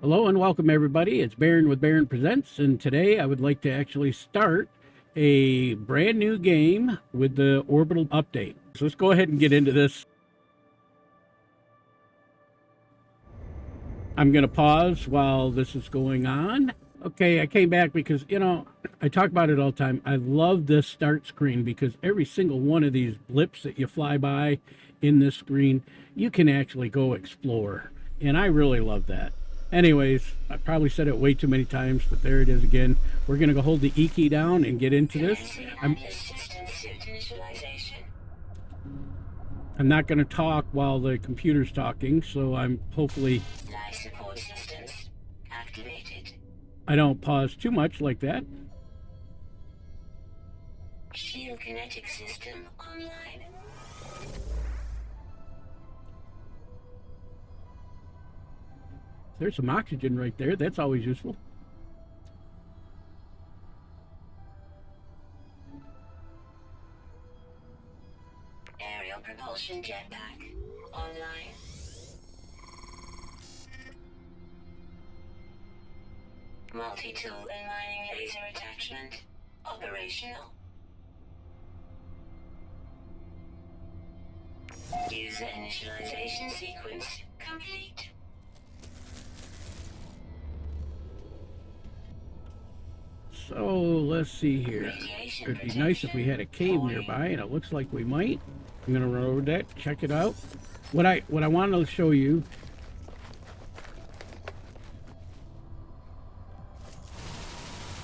Hello and welcome everybody. It's Baron with Baron Presents, and today I would like to actually start a brand new game with the Orbital update. So let's go ahead and get into this. I'm going to pause while this is going on. Okay, I came back because, I talk about it all the time. I love this start screen because every single one of these blips that you fly by in this screen, you can actually go explore. And I really love that. Anyways, I probably said it way too many times, but there it is again. We're going to go hold the E key down and get into this. I'm not going to talk while the computer's talking, so I'm hopefully Life support systems activated. I don't pause too much like that. Shield kinetic system online. There's some oxygen right there. That's always useful. Aerial propulsion jetpack online. Multi-tool and mining laser attachment operational. User initialization sequence complete. So let's see here. It'd be nice if we had a cave nearby, and it looks like we might. I'm gonna run over that, check it out. What I wanted to show you.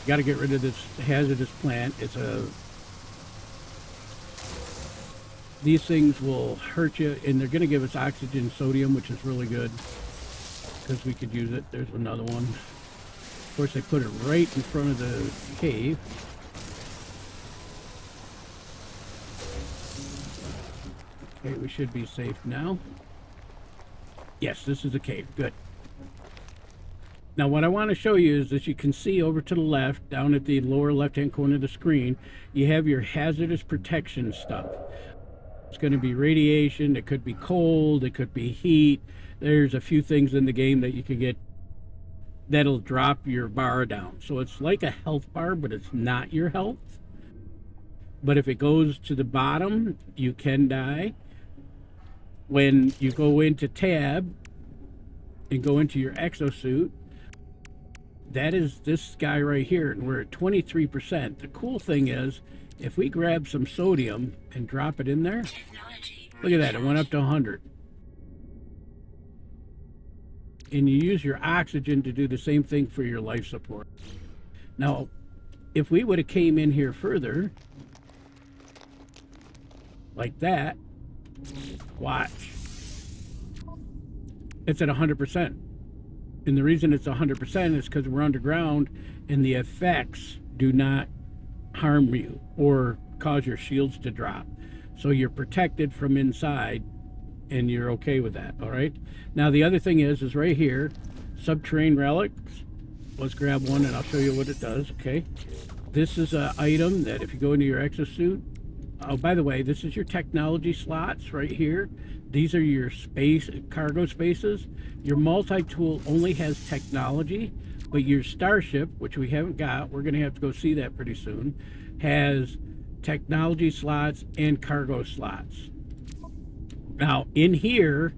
Got to get rid of this hazardous plant. These things will hurt you, and they're going to give us oxygen, sodium, which is really good because we could use it. There's another one. Of course, they put it right in front of the cave. Okay, we should be safe now. Yes, this is a cave. Good. Now, what I want to show you is that you can see over to the left, down at the lower left-hand corner of the screen, you have your hazardous protection stuff. It's going to be radiation, it could be cold, it could be heat. There's a few things in the game that you can get that'll drop your bar down. So it's like a health bar, but it's not your health. But if it goes to the bottom, you can die. When you go into tab and go into your exosuit, that is this guy right here, and we're at 23%. The cool thing is, if we grab some sodium and drop it in there, look at that, it went up to 100. And you use your oxygen to do the same thing for your life support. Now, if we would have came in here further, like that, watch. It's at 100%. And the reason it's 100% is because we're underground and the effects do not harm you or cause your shields to drop. So you're protected from inside and you're okay with that, all right? Now the other thing is right here, subterranean relics. Let's grab one and I'll show you what it does, okay? This is an item that if you go into your exosuit, oh, by the way, this is your technology slots right here. These are your space, cargo spaces. Your multi-tool only has technology, but your starship, which we haven't got, we're gonna have to go see that pretty soon, has technology slots and cargo slots. Now in here,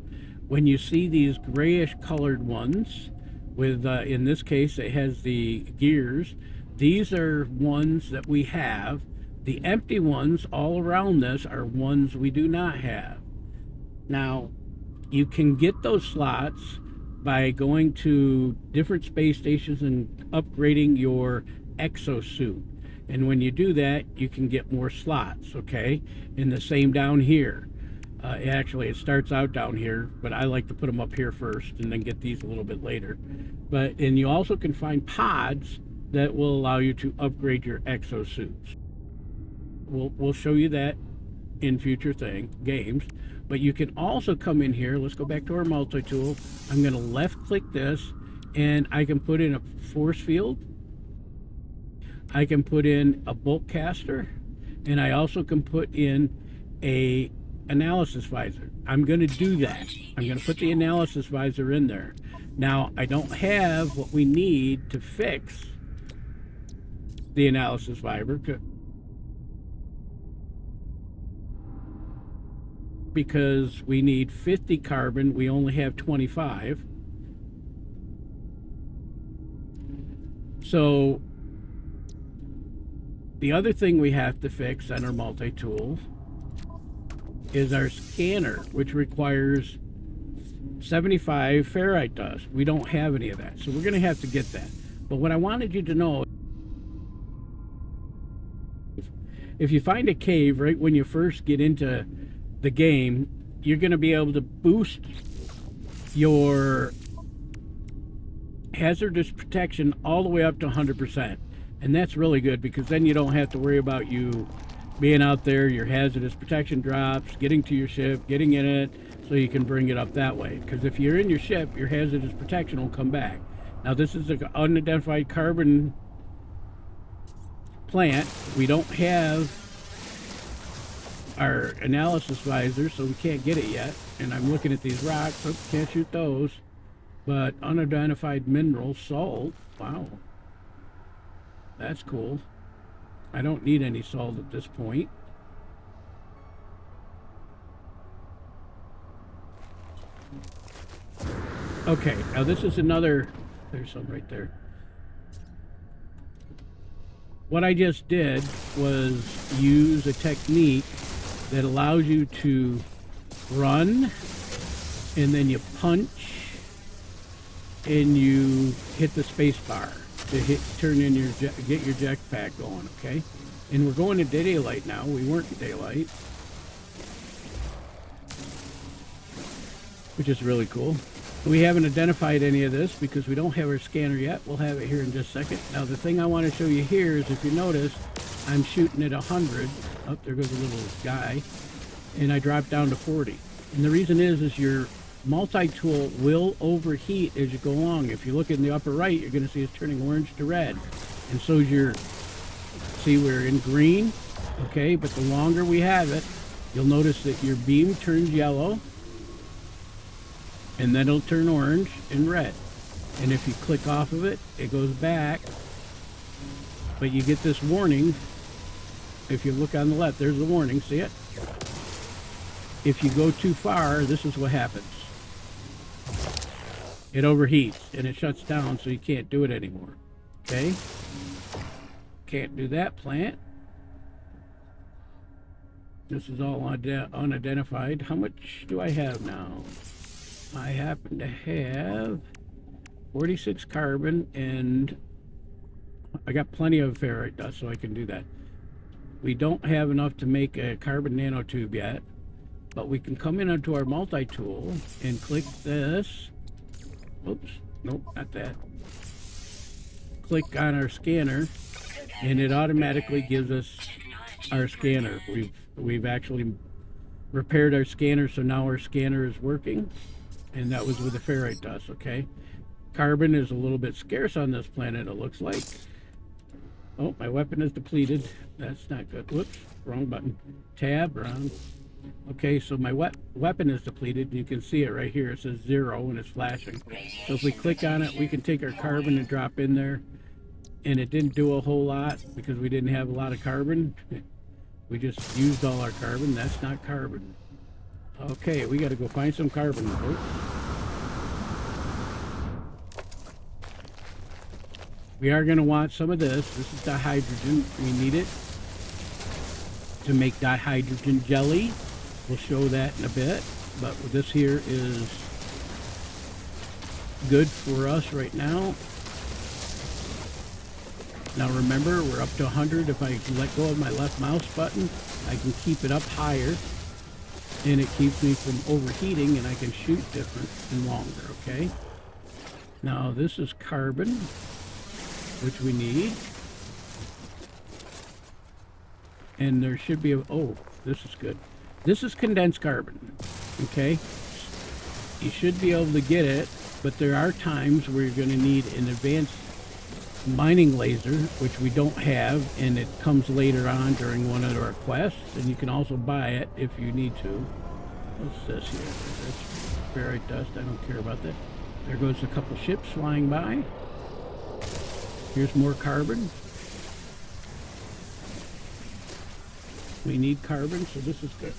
when you see these grayish colored ones with, in this case, it has the gears, these are ones that we have. The empty ones all around this are ones we do not have. Now, you can get those slots by going to different space stations and upgrading your exosuit. And when you do that, you can get more slots, okay? And the same down here. Actually, it starts out down here, but I like to put them up here first and then get these a little bit later. And you also can find pods that will allow you to upgrade your exosuits. We'll show you that in future games. But you can also come in here. Let's go back to our multi-tool. I'm going to left click this and I can put in a force field. I can put in a bolt caster, and I also can put in a analysis visor. I'm going to do that. I'm going to put the analysis visor in there. Now, I don't have what we need to fix the analysis fiber because we need 50 carbon. We only have 25. So the other thing we have to fix on our multi-tool is our scanner, which requires 75 ferrite dust. We don't have any of that, so we're going to have to get that. But what I wanted you to know, if you find a cave right when you first get into the game, you're going to be able to boost your hazardous protection all the way up to 100%. And that's really good because then you don't have to worry about you being out there, your hazardous protection drops, getting to your ship, getting in it, so you can bring it up that way. Because if you're in your ship, your hazardous protection will come back. Now, this is an unidentified carbon plant. We don't have our analysis visor, so we can't get it yet. And I'm looking at these rocks. Oh, can't shoot those. But unidentified mineral, salt. Wow. That's cool. I don't need any salt at this point. Okay, now this is another, there's some right there. What I just did was use a technique that allows you to run and then you punch and you hit the space bar to turn in your get your jetpack going, okay? And we're going to daylight now. We weren't in daylight, which is really cool. We haven't identified any of this because we don't have our scanner yet. We'll have it here in just a second. Now, the thing I want to show you here is, if you notice, I'm shooting at 100. Oh, there goes a little guy. And I dropped down to 40. And the reason is your multi-tool will overheat as you go along. If you look in the upper right, you're going to see it's turning orange to red. And so see, we're in green, okay? But the longer we have it, you'll notice that your beam turns yellow, and then it'll turn orange and red. And if you click off of it, it goes back. But you get this warning. If you look on the left, there's the warning, see it? If you go too far, this is what happens. It overheats and it shuts down, so you can't do it anymore. Okay? Can't do that plant. This is all unidentified. How much do I have now? I happen to have 46 carbon, and I got plenty of ferrite dust, so I can do that. We don't have enough to make a carbon nanotube yet, but we can come in onto our multi-tool and click this. Oops, nope, not that. Click on our scanner, and it automatically gives us our scanner. We've actually repaired our scanner, so now our scanner is working. And that was with the ferrite dust, okay? Carbon is a little bit scarce on this planet, it looks like. Oh, my weapon is depleted. That's not good. Whoops, wrong button. Tab, wrong. Okay, so my weapon is depleted. You can see it right here. It says 0 and it's flashing. So if we click on it, we can take our carbon and drop in there. And it didn't do a whole lot because we didn't have a lot of carbon. We just used all our carbon. That's not carbon. Okay, we got to go find some carbon, folks. We are going to want some of this. This is dihydrogen. We need it to make dihydrogen jelly. We'll show that in a bit. But this here is good for us right now. Now remember, we're up to 100. If I let go of my left mouse button, I can keep it up higher. And it keeps me from overheating, and I can shoot different and longer, okay? Now this is carbon, which we need. And there should be oh, this is good. This is condensed carbon, okay? You should be able to get it, but there are times where you're gonna need an advanced mining laser, which we don't have, and it comes later on during one of our quests, and you can also buy it if you need to. What's this here? That's ferrite dust. I don't care about that. There goes a couple ships flying by. Here's more carbon. We need carbon, so this is good.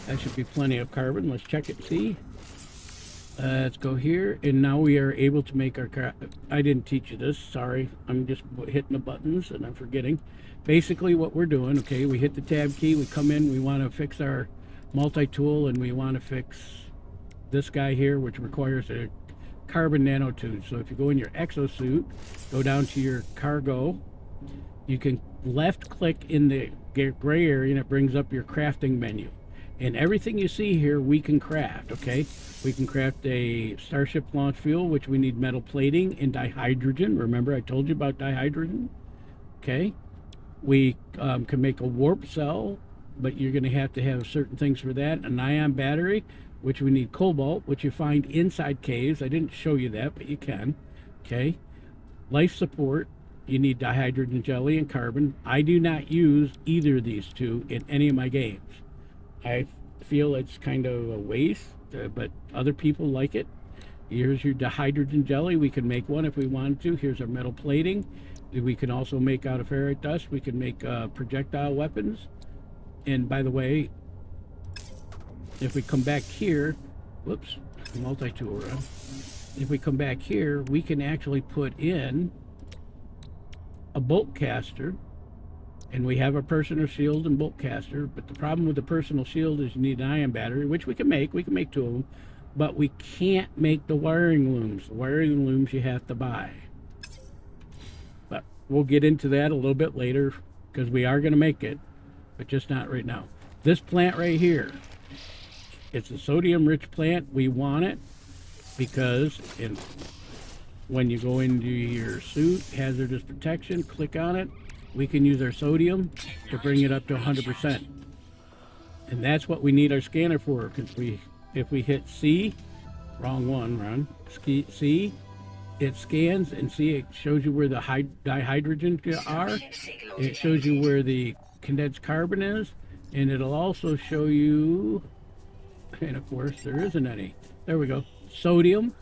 That should be plenty of carbon. Let's check it, see? Let's go here, and now we are able to make our I didn't teach you this, sorry. I'm just hitting the buttons and I'm forgetting. Basically what we're doing, okay, we hit the tab key, we come in, we want to fix our multi-tool, and we want to fix this guy here, which requires a carbon nanotube. So if you go in your exosuit, go down to your cargo, you can left click in the gray area and it brings up your crafting menu. And everything you see here, we can craft, okay? We can craft a Starship launch fuel, which we need metal plating and dihydrogen. Remember, I told you about dihydrogen? Okay. We can make a warp cell, but you're going to have certain things for that. An ion battery, which we need cobalt, which you find inside caves. I didn't show you that, but you can. Okay. Life support, you need dihydrogen jelly and carbon. I do not use either of these two in any of my games. I feel it's kind of a waste, but other people like it. Here's your dihydrogen jelly. We can make one if we wanted to. Here's our metal plating. We can also make out of ferrite dust. We can make projectile weapons. And by the way, if we come back here, whoops, multi-tool run. If we come back here, we can actually put in a bolt caster. And we have a personal shield and bolt caster, but the problem with the personal shield is you need an ion battery, which we can make two of them, but we can't make the wiring looms. The wiring looms you have to buy. But we'll get into that a little bit later, because we are going to make it, but just not right now. This plant right here, it's a sodium-rich plant. We want it because when you go into your suit, hazardous protection, click on it. We can use our sodium to bring it up to 100%. And that's what we need our scanner for, because if we hit C, wrong one, Ron, C, it scans, and see, it shows you where the dihydrogen are. It shows you where the condensed carbon is, and it'll also show you, and of course there isn't any. There we go. Sodium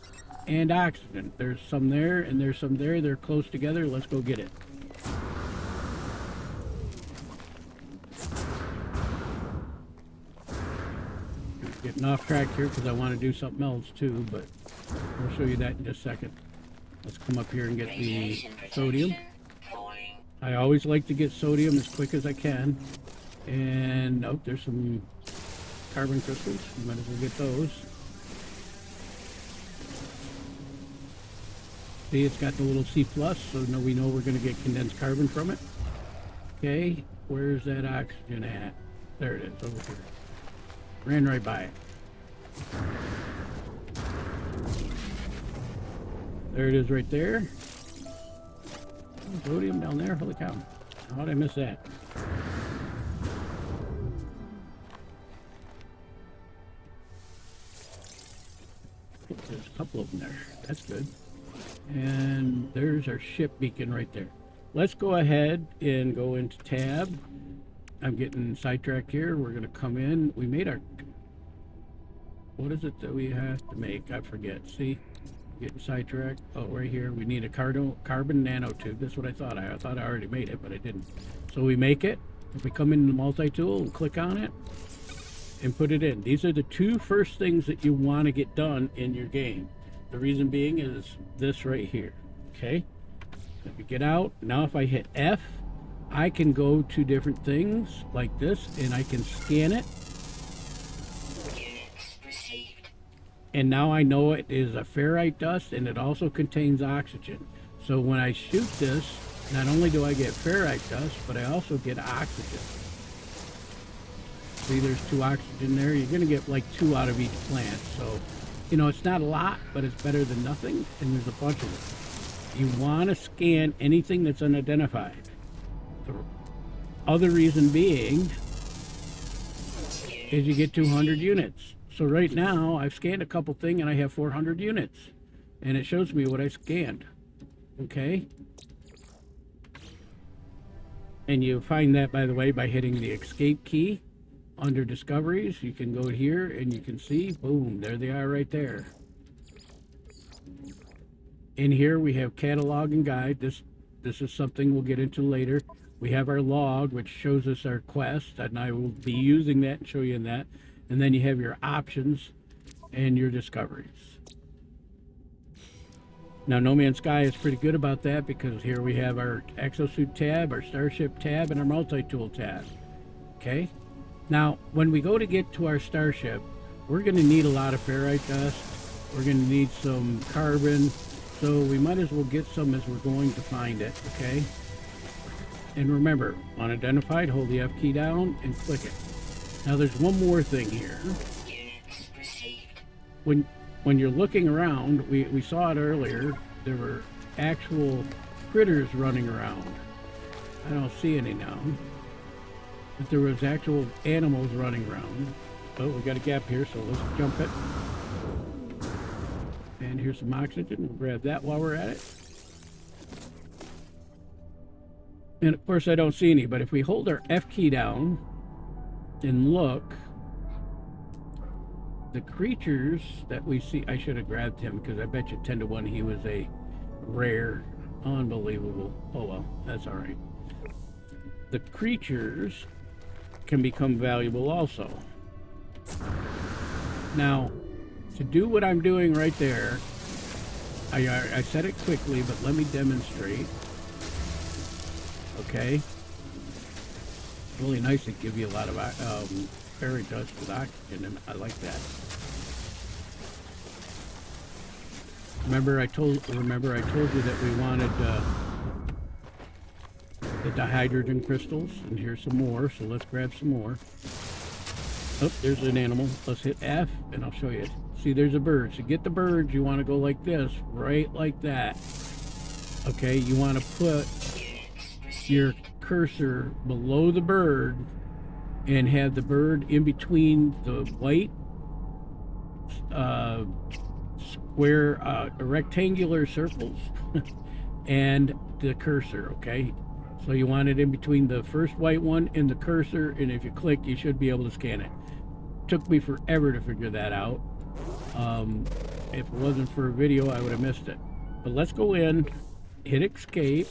and oxygen. There's some there, and there's some there. They're close together. Let's go get it. Getting off track here because I want to do something else too, but we'll show you that in just a second. Let's come up here and get the sodium. I always like to get sodium as quick as I can. And oh, there's some carbon crystals. You might as well get those. See, it's got the little C+, so now we know we're going to get condensed carbon from it. Okay, where's that oxygen at? There it is, over here. Ran right by it. There it is right there. Sodium down there, holy cow. How did I miss that? There's a couple of them there. That's good. And there's our ship beacon right there. Let's go ahead and go into tab. I'm getting sidetracked here. We're going to come in. We made our... What is it that we have to make? I forget. See? Getting sidetracked. Oh, right here. We need a carbon nanotube. That's what I thought. I thought I already made it, but I didn't. So we make it. If we come into the multi-tool and click on it and put it in. These are the two first things that you want to get done in your game. The reason being is this right here. Okay? If we get out, now if I hit F, I can go to different things like this, and I can scan it. And now I know it is a ferrite dust, and it also contains oxygen. So when I shoot this, not only do I get ferrite dust, but I also get oxygen. See, there's 2 oxygen there. You're going to get like 2 out of each plant. So, you know, it's not a lot, but it's better than nothing, and there's a bunch of them. You want to scan anything that's unidentified. The other reason being is you get 200 units. So right now, I've scanned a couple things and I have 400 units. And it shows me what I scanned. Okay. And you find that, by the way, by hitting the escape key under discoveries. You can go here and you can see, boom, there they are right there. In here we have catalog and guide. This is something we'll get into later. We have our log, which shows us our quest, and I will be using that and show you that. And then you have your options and your discoveries. Now, No Man's Sky is pretty good about that, because here we have our exosuit tab, our starship tab, and our multi-tool tab. Okay? Now, when we go to get to our starship, we're going to need a lot of ferrite dust. We're going to need some carbon. So we might as well get some as we're going to find it, okay? And remember, unidentified, hold the F key down and click it. Now there's one more thing here. Units received. When you're looking around, we saw it earlier, there were actual critters running around. I don't see any now. But there was actual animals running around. Oh, we got a gap here, so let's jump it. And here's some oxygen. We'll grab that while we're at it. And of course I don't see any, but if we hold our F key down and look, the creatures that we see, I should have grabbed him, because I bet you 10 to 1 he was a rare. Unbelievable. Oh well, that's alright. The creatures can become valuable also. Now, to do what I'm doing right there, I said it quickly, but let me demonstrate. Okay. It's really nice to give you a lot of fairy dust with oxygen, and I like that. Remember I told you that we wanted the dihydrogen crystals, and here's some more, so let's grab some more. Oh, there's an animal. Let's hit F, and I'll show you. See, there's a bird. To get the birds, you want to go like this, right like that. Okay, you want to put your cursor below the bird and have the bird in between the white square, rectangular circles and the cursor, okay? So you want it in between the first white one and the cursor, and if you click, you should be able to scan it. Took me forever to figure that out. If it wasn't for a video, I would have missed it. But let's go in, hit escape,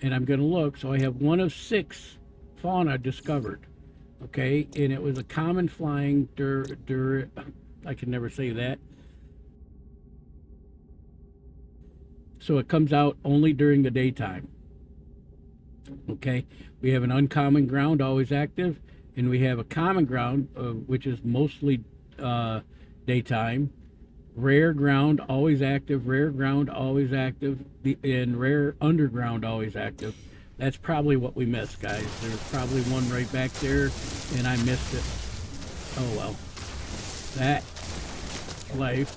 and I'm going to look. So I have 1 of 6 fauna discovered. Okay, and it was a common flying I can never say that. So it comes out only during the daytime. Okay, we have an uncommon ground, always active, and we have a common ground, which is mostly daytime. Rare ground, always active. Rare ground, always active. And rare underground, always active. That's probably what we missed, guys. There's probably one right back there, and I missed it. Oh well. That life.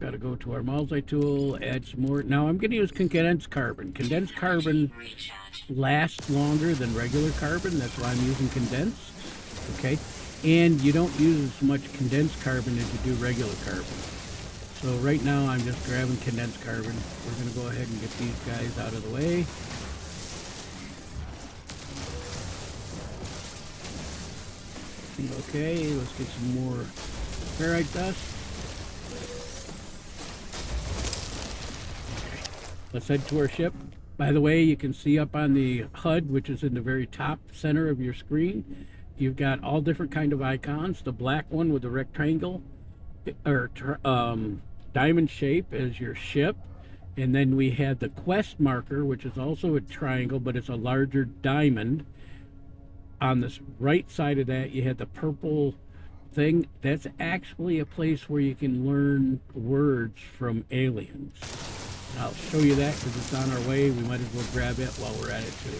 Got to go to our multi-tool, add some more. Now I'm going to use condensed carbon. Condensed carbon lasts longer than regular carbon. That's why I'm using condensed. Okay. And you don't use as much condensed carbon as you do regular carbon. So right now I'm just grabbing condensed carbon. We're going to go ahead and get these guys out of the way. Okay, let's get some more ferrite dust. Let's head to our ship. By the way, you can see up on the HUD, which is in the very top center of your screen, you've got all different kind of icons. The black one with the rectangle or diamond shape is your ship. And then we had the quest marker, which is also a triangle, but it's a larger diamond. On this right side of that, you had the purple thing. That's actually a place where you can learn words from aliens. I'll show you that because it's on our way. We might as well grab it while we're at it too.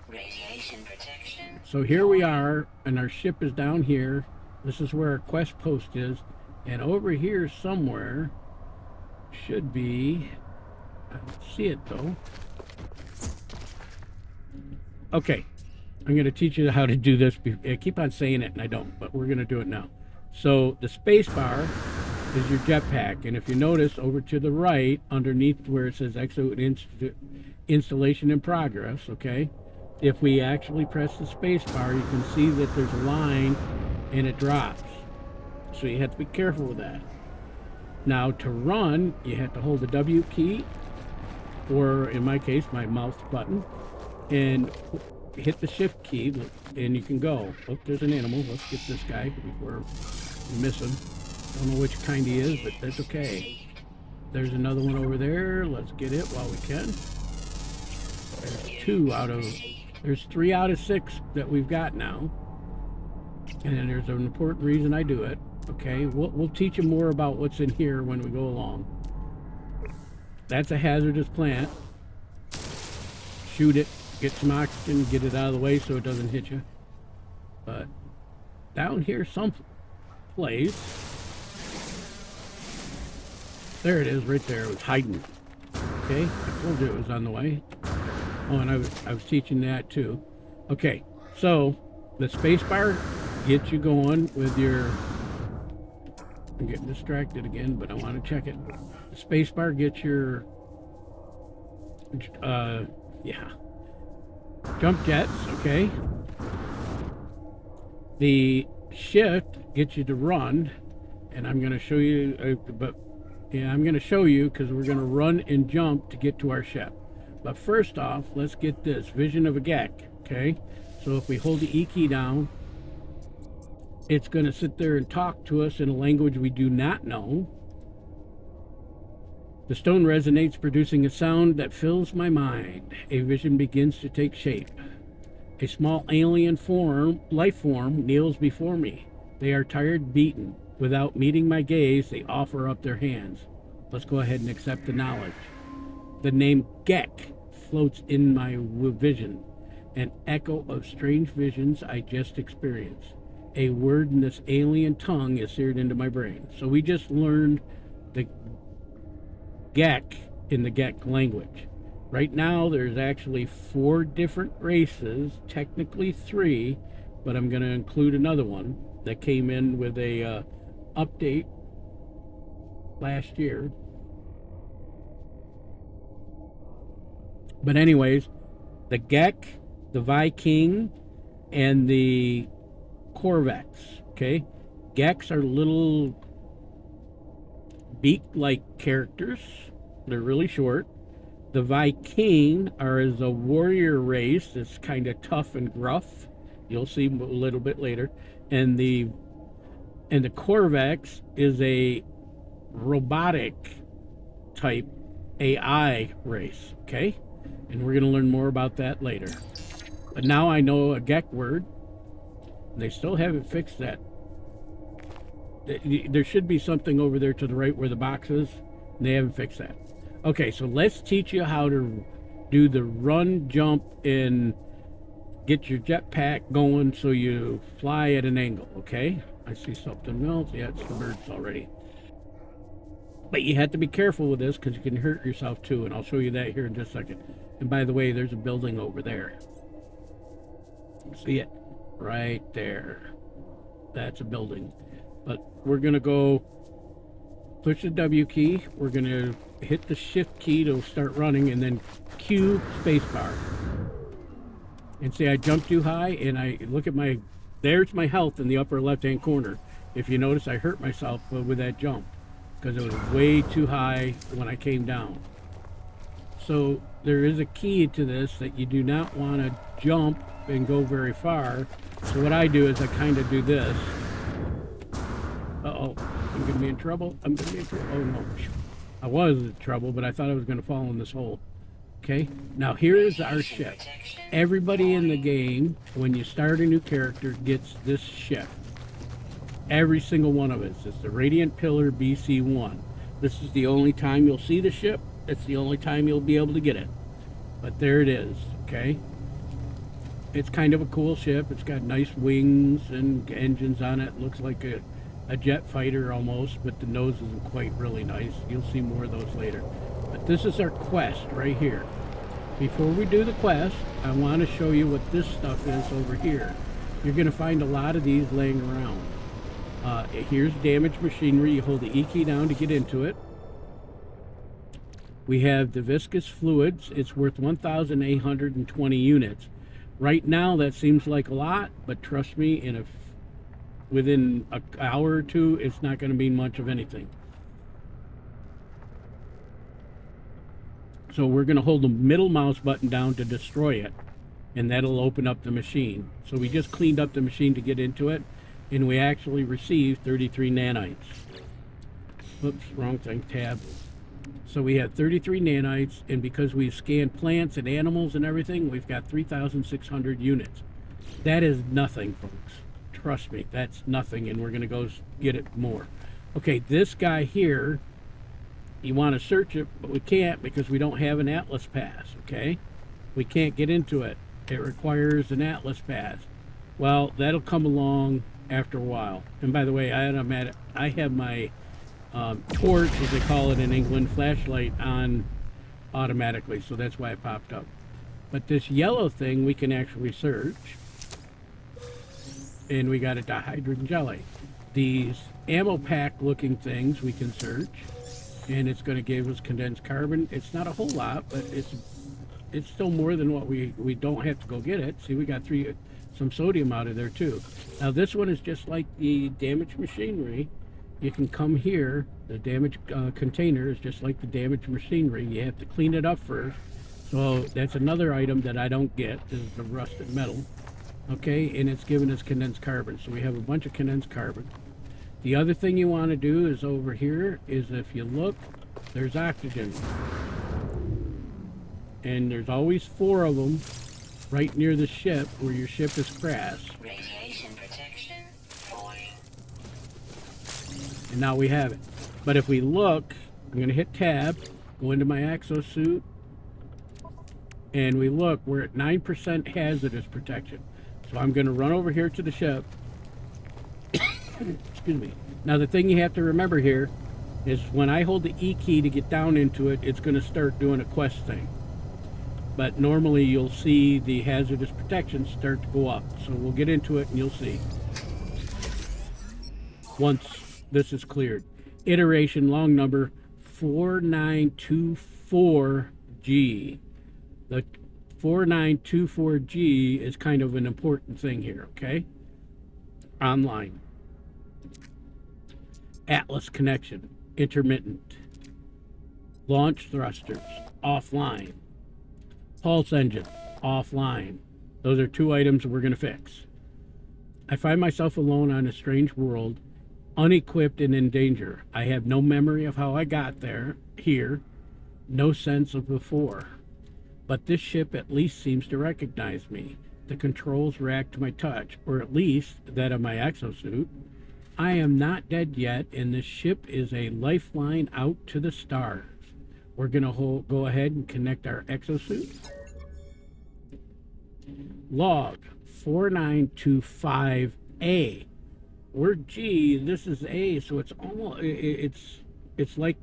Radiation protection. So here we are, and our ship is down here. This is where our quest post is. And over here somewhere should be, I don't see it though. Okay, I'm going to teach you how to do this. I keep on saying it and I don't, but we're going to do it now. So the space bar is your jetpack, and if you notice over to the right, underneath where it says exo installation in progress, okay, if we actually press the space bar, you can see that there's a line and it drops. So you have to be careful with that. Now to run, you have to hold the W key, or in my case, my mouse button, and hit the shift key, and you can go. Oh, there's an animal. Let's get this guy before we miss him. Don't know which kind he is, but that's okay. There's another one over there. Let's get it while we can. There's 3 out of 6 that we've got now. And there's an important reason I do it. Okay, we'll teach you more about what's in here when we go along. That's a hazardous plant. Shoot it, get some oxygen, get it out of the way so it doesn't hit you. But down here someplace, there it is right there. It was hiding. Okay, I told you it was on the way. Oh, and I was teaching that too. Okay, so the space bar gets you going with your... I'm getting distracted again, but I want to check it. The space bar gets your... jump jets, okay? The shift gets you to run, and I'm going to show you, I'm going to show you because we're going to run and jump to get to our ship. But first off, let's get this vision of a Gek, okay? So if we hold the E key down, it's going to sit there and talk to us in a language we do not know. The stone resonates, producing a sound that fills my mind. A vision begins to take shape. A small alien life form kneels before me. They are tired, beaten. Without meeting my gaze, they offer up their hands. Let's go ahead and accept the knowledge. The name Gek floats in my vision, an echo of strange visions I just experienced. A word in this alien tongue is seared into my brain. So we just learned the Gek in the Gek language. Right now there's actually 4 different races, technically 3, but I'm going to include another one that came in with a update last year. But anyways, the Gek, the Viking, and the Corvettes, okay? Geks are little beak-like characters. They're really short. The Viking is a warrior race that's kind of tough and gruff. You'll see a little bit later. And the Corvettes is a robotic type AI race, okay? And we're going to learn more about that later. But now I know a Gek word. They still haven't fixed that. There should be something over there to the right where the box is. And they haven't fixed that. Okay, so let's teach you how to do the run, jump, and get your jetpack going so you fly at an angle, okay? I see something else. Yeah, it's the birds already. But you have to be careful with this because you can hurt yourself too, and I'll show you that here in just a second. And by the way, there's a building over there. See it? Right there. That's a building. But we're going to go push the W key. We're going to hit the shift key to start running, and then Q spacebar. And see, I jumped too high, and I look at there's my health in the upper left-hand corner. If you notice, I hurt myself with that jump because it was way too high when I came down. So there is a key to this that you do not want to jump and go very far. So what I do is I kind of do this. Uh-oh, I'm going to be in trouble. I'm going to be in trouble. Oh, no. I was in trouble, but I thought I was going to fall in this hole. Okay, now here is our ship. Everybody in the game, when you start a new character, gets this ship. Every single one of us. It's the Radiant Pillar BC-1. This is the only time you'll see the ship. It's the only time you'll be able to get it. But there it is, okay? It's kind of a cool ship. It's got nice wings and engines on it. Looks like a jet fighter almost, but the nose isn't quite really nice. You'll see more of those later. But this is our quest right here. before we do the quest, I want to show you what this stuff is over here. You're going to find a lot of these laying around. Here's damaged machinery. You hold the E key down to get into it. We have the viscous fluids. It's worth 1,820 units. Right now, that seems like a lot, but trust me, within an hour or two, it's not going to mean much of anything. So we're going to hold the middle mouse button down to destroy it, and that'll open up the machine. So we just cleaned up the machine to get into it, and we actually received 33 nanites. Oops, wrong thing, tab. So we have 33 nanites, and because we've scanned plants and animals and everything, we've got 3,600 units. That is nothing, folks. Trust me, that's nothing, and we're going to go get it more. Okay, this guy here, you want to search it, but we can't because we don't have an Atlas pass, okay? We can't get into it. It requires an Atlas pass. Well, that'll come along after a while. And by the way, I have my torch, as they call it in England, flashlight on automatically, so that's why it popped up. But this yellow thing we can actually search, and we got a dihydrogen jelly. These ammo pack looking things we can search, and it's going to give us condensed carbon. It's not a whole lot, but it's still more than what we don't have to go get it. See, we got some sodium out of there too. Now this one is just like the damaged machinery. You can come here. The damaged container is just like the damaged machinery. You have to clean it up first. So that's another item that I don't get. This is the rusted metal. Okay, and it's giving us condensed carbon. So we have a bunch of condensed carbon. The other thing you want to do is over here is, if you look, there's oxygen. And there's always 4 of them right near the ship where your ship is crashed. Radiation protection falling. And now we have it. But if we look, I'm going to hit tab, go into my exosuit, and we look, we're at 9% hazardous protection. So I'm going to run over here to the ship. Excuse me. Now the thing you have to remember here is when I hold the E key to get down into it, it's going to start doing a quest thing. But normally you'll see the hazardous protection start to go up. So we'll get into it and you'll see. Once this is cleared. Iteration long number 4924G. The 4924G is kind of an important thing here, okay? Online. Atlas connection, intermittent. Launch thrusters, offline. Pulse engine, offline. Those are 2 items we're going to fix. I find myself alone on a strange world, unequipped and in danger. I have no memory of how I got here, no sense of before. But this ship at least seems to recognize me. The controls react to my touch, or at least that of my exosuit. I am not dead yet, and this ship is a lifeline out to the stars. We're going to go ahead and connect our exosuit. Log 4925A. We're G, this is A, so it's almost it's like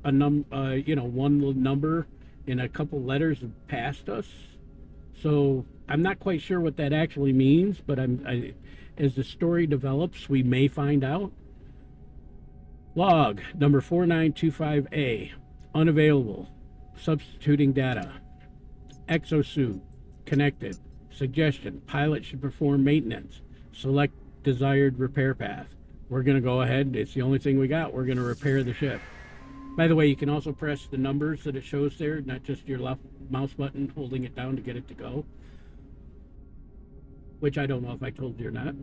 a one number and a couple letters past us. So I'm not quite sure what that actually means, but as the story develops, we may find out. Log number 4925A. Unavailable. Substituting data. Exosuit. Connected. Suggestion. Pilot should perform maintenance. Select desired repair path. We're going to go ahead. It's the only thing we got. We're going to repair the ship. By the way, you can also press the numbers that it shows there, not just your left mouse button holding it down to get it to go. Which I don't know if I told you or not.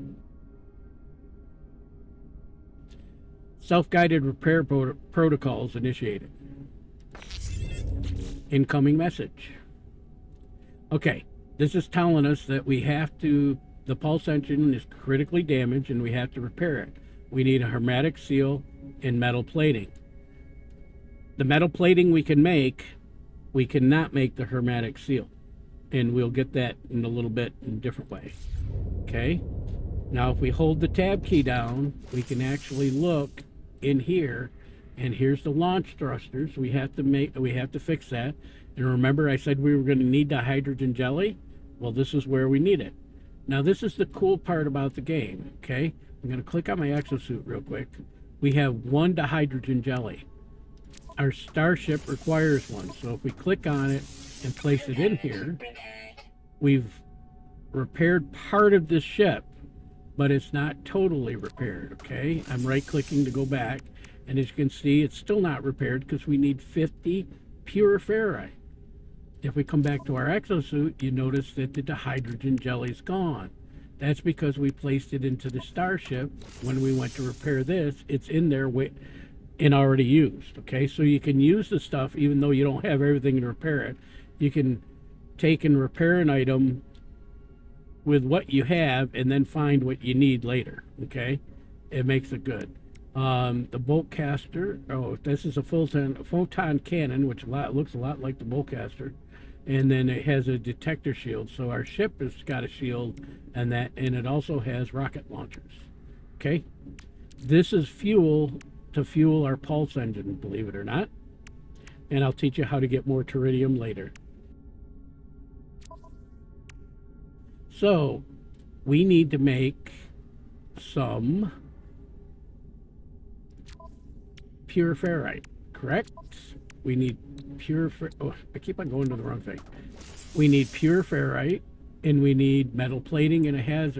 Self-guided repair protocols initiated. Incoming message. Okay, this is telling us that we have to, the pulse engine is critically damaged and we have to repair it. We need a hermetic seal and metal plating. The metal plating we can make, we cannot make the hermetic seal. And we'll get that in a little bit in a different way. Okay, now if we hold the tab key down, we can actually look in here, and here's the launch thrusters. We have to fix that, And remember I said we were going to need the hydrogen jelly? Well, this is where we need it. Now this is the cool part about the game, okay? I'm going to click on my exosuit real quick. We have one dihydrogen jelly. Our starship requires one. So if we click on it and place it in here, we've repaired part of this ship, but it's not totally repaired, okay? I'm right clicking to go back, and as you can see, it's still not repaired because we need 50 pure ferrite. If we come back to our exosuit, you notice that the hydrogen jelly's gone. That's because we placed it into the starship. When we went to repair this, it's in there and already used, okay? So you can use the stuff even though you don't have everything to repair it. You can take and repair an item with what you have and then find what you need later, okay? It makes it good. The bolt caster, this is a photon cannon, which looks a lot like the bolt caster, and then it has a detector shield. So our ship has got a shield, and it also has rocket launchers, okay? This is fuel to fuel our pulse engine, believe it or not, and I'll teach you how to get more tritium later. So we need to make some pure ferrite, correct? We need pure I keep on going to the wrong thing. We need pure ferrite, and we need metal plating, and it has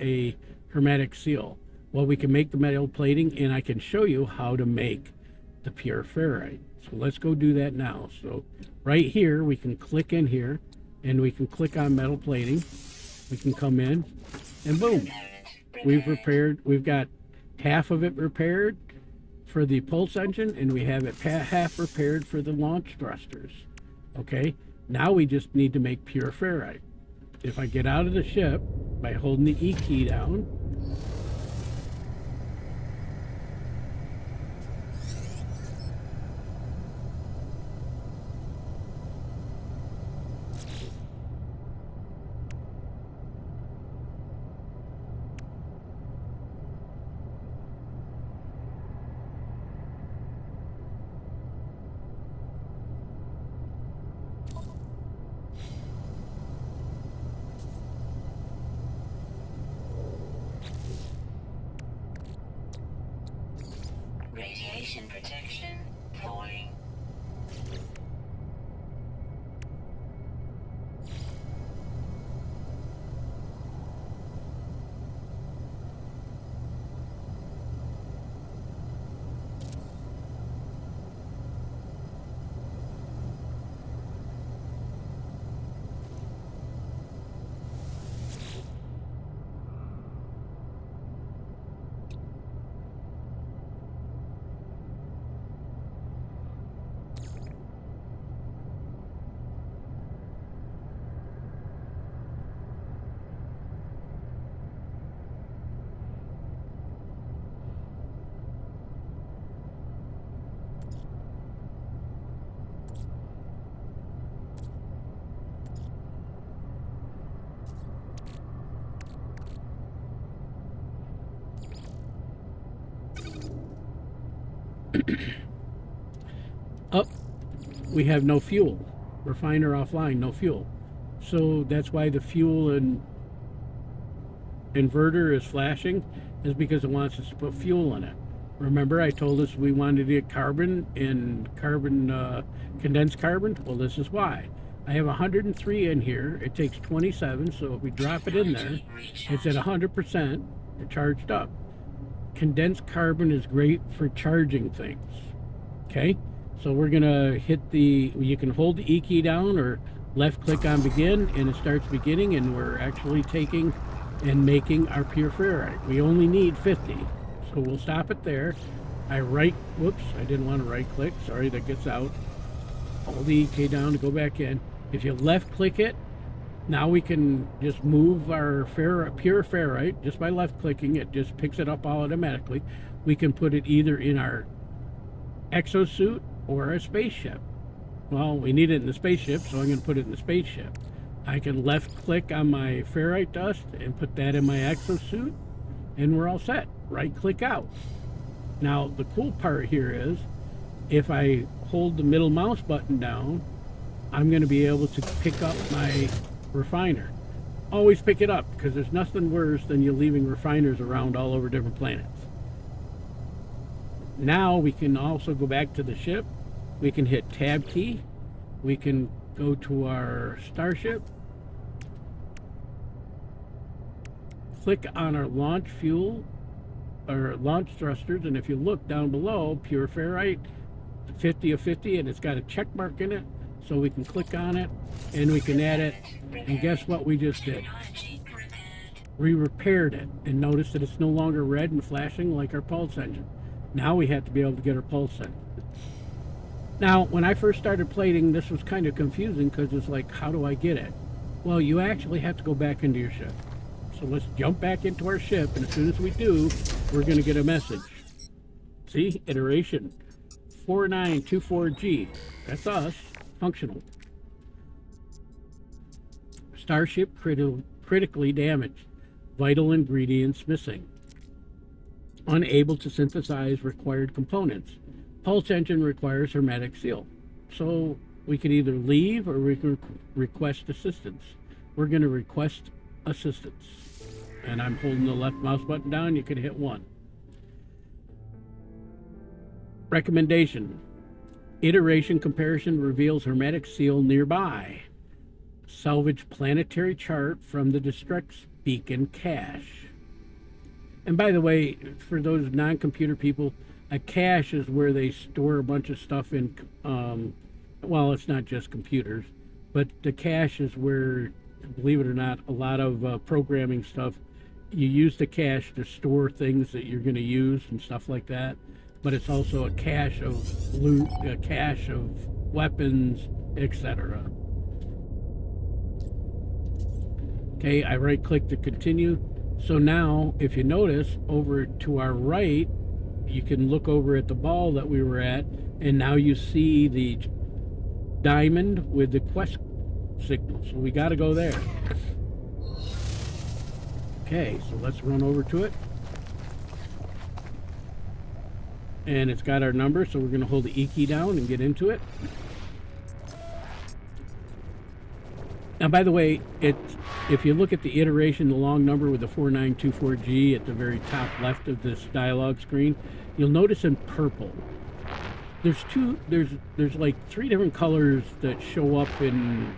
a hermetic seal. Well, we can make the metal plating, and I can show you how to make the pure ferrite. So let's go do that now. So right here, we can click in here, and we can click on metal plating. We can come in, and boom, we've got half of it repaired for the pulse engine, and we have it half repaired for the launch thrusters. Okay, now we just need to make pure ferrite. If I get out of the ship by holding the E key down, Radiation protection falling. up, we have no fuel. Refiner offline, no fuel. So that's why the fuel and inverter is flashing, is because it wants us to put fuel in it. Remember I told us we wanted to get carbon and condensed carbon? Well, this is why. I have 103 in here. It takes 27, so if we drop it in there, it's at 100%, charged up. Condensed carbon is great for charging things, okay? So we're gonna hit you can hold the E key down or left click on begin, and it starts beginning, and we're actually taking and making our pure ferrite. We only need 50, so we'll stop it there. Whoops, I didn't want to right click, sorry, that gets out. Hold the E key down to go back in. If you left click it, now we can just move our pure ferrite just by left clicking. It just picks it up automatically. We can put it either in our exosuit or a spaceship. Well, we need it in the spaceship, so I'm going to put it in the spaceship. I can left click on my ferrite dust and put that in my exosuit, and we're all set. Right click out. Now the cool part here is if I hold the middle mouse button down I'm going to be able to pick up my refiner. Always pick it up, because there's nothing worse than you leaving refiners around all over different planets. Now we can also go back to the ship. We can hit tab key. We can go to our starship. Click on our launch fuel or launch thrusters, and if you look down below, pure ferrite, 50 of 50, and it's got a check mark in it, so we can click on it and we can add it. And guess what we just did? We repaired it, and notice that it's no longer red and flashing like our pulse engine. Now we have to be able to get our pulse in. Now, when I first started plating, this was kind of confusing, because it's like, how do I get it? Well, you actually have to go back into your ship. So let's jump back into our ship, and as soon as we do, we're going to get a message. See? Iteration 4924G. That's us. Functional. Starship critically damaged. Vital ingredients missing. Unable to synthesize required components. Pulse engine requires hermetic seal. So we can either leave or we can request assistance. We're going to request assistance. And I'm holding the left mouse button down. You can hit 1. Recommendation. Iteration comparison reveals hermetic seal nearby. Salvage planetary chart from the distress beacon cache. And by the way, for those non-computer people, a cache is where they store a bunch of stuff in, well, it's not just computers, but the cache is where, believe it or not, a lot of programming stuff, you use the cache to store things that you're going to use and stuff like that. But it's also a cache of loot, a cache of weapons, etc. Okay, I right click to continue. So now, if you notice, over to our right, you can look over at the ball that we were at, and now you see the diamond with the quest signal. So we got to go there. Okay, so let's run over to it. And it's got our number, so we're going to hold the E key down and get into it. Now, by the way, if you look at the iteration, the long number with the 4924G at the very top left of this dialog screen, you'll notice in purple, there's like 3 different colors that show up in,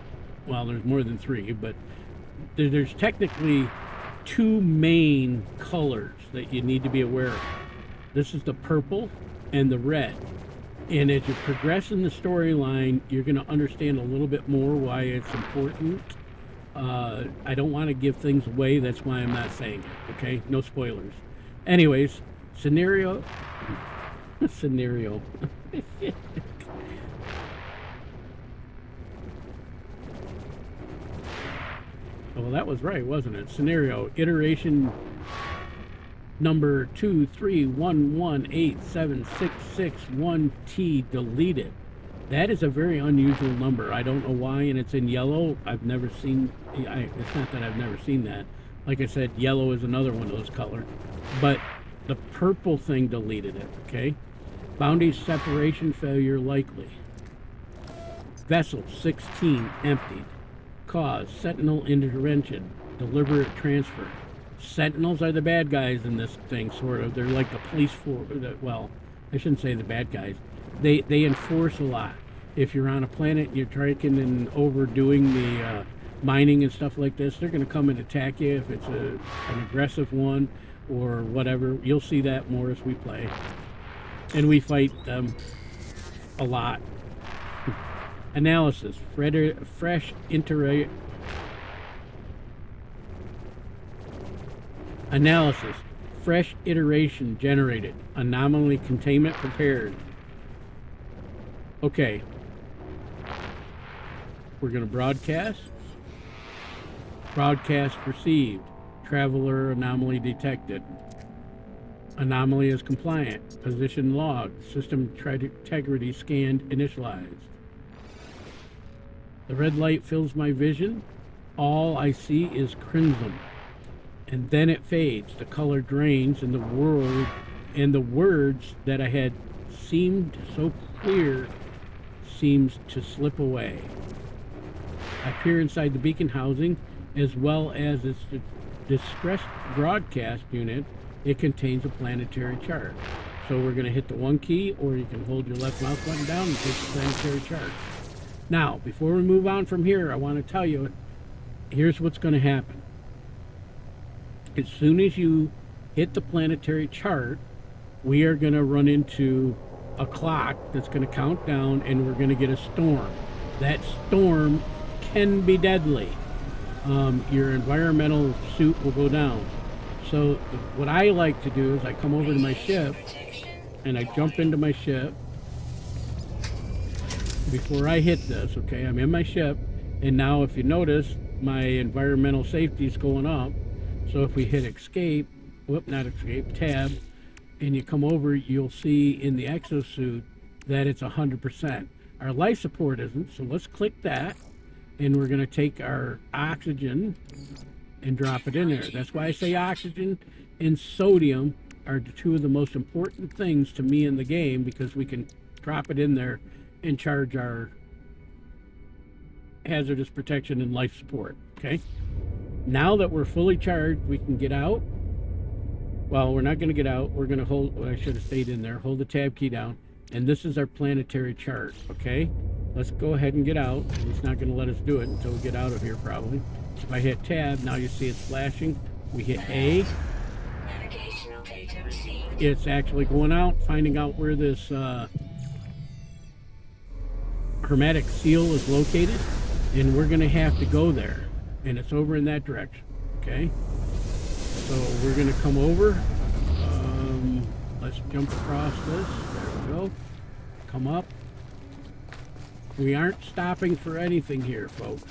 well, there's more than 3, but there's technically 2 main colors that you need to be aware of. This is the purple and the red. And as you progress in the storyline, you're going to understand a little bit more why it's important. I don't want to give things away. That's why I'm not saying it. Okay? No spoilers. Anyways, scenario. Scenario. Well, that was right, wasn't it? Scenario. Iteration number 231187661T deleted. That is a very unusual number. I don't know why, and it's in yellow. I've never seen, it's not that I've never seen that. Like I said, yellow is another one of those colors. But the purple thing deleted it, okay? Bounty separation failure likely. Vessel 16 emptied. Cause Sentinel intervention. Deliberate transfer. Sentinels are the bad guys in this thing, sort of. They're like the police force. Well, I shouldn't say the bad guys. They enforce a lot. If you're on a planet, you're trying and overdoing the mining and stuff like this, they're going to come and attack you if it's an aggressive one or whatever. You'll see that more as we play. And we fight them a lot. Analysis. Fresh Analysis. Fresh iteration generated. Anomaly containment prepared. Okay. We're going to broadcast. Broadcast received. Traveler anomaly detected. Anomaly is compliant. Position logged. System integrity scanned initialized. The red light fills my vision. All I see is crimson. And then it fades. The color drains, and the words that I had seemed so clear seems to slip away. appear inside the beacon housing, as well as its distress broadcast unit. It contains a planetary chart. So we're going to hit the 1 key, or you can hold your left mouse button down and take the planetary chart. Now, before we move on from here, I want to tell you, here's what's going to happen. As soon as you hit the planetary chart, we are going to run into a clock that's going to count down, and we're going to get a storm. That storm can be deadly. Your environmental suit will go down. So what I like to do is I come over to my ship and I jump into my ship before I hit this. Okay, I'm in my ship, and now if you notice, my environmental safety is going up. So if we hit escape, not escape, tab, and you come over, you'll see in the exosuit that it's 100%. Our life support isn't, so let's click that, and we're going to take our oxygen and drop it in there. That's why I say oxygen and sodium are two of the most important things to me in the game, because we can drop it in there and charge our hazardous protection and life support. Okay, now that we're fully charged, we can get out. Well, we're not going to get out. We're going to hold, I should have stayed in there, hold the tab key down, and this is our planetary chart. Okay, let's go ahead and get out. It's not going to let us do it until we get out of here probably. If I hit tab, now you see it's flashing. We hit A. Navigational data received. It's actually going out, finding out where this hermetic seal is located, and we're going to have to go there, and it's over in that direction. Okay, so we're going to come over. Let's jump across this. There we go. Come up. We aren't stopping for anything here, folks.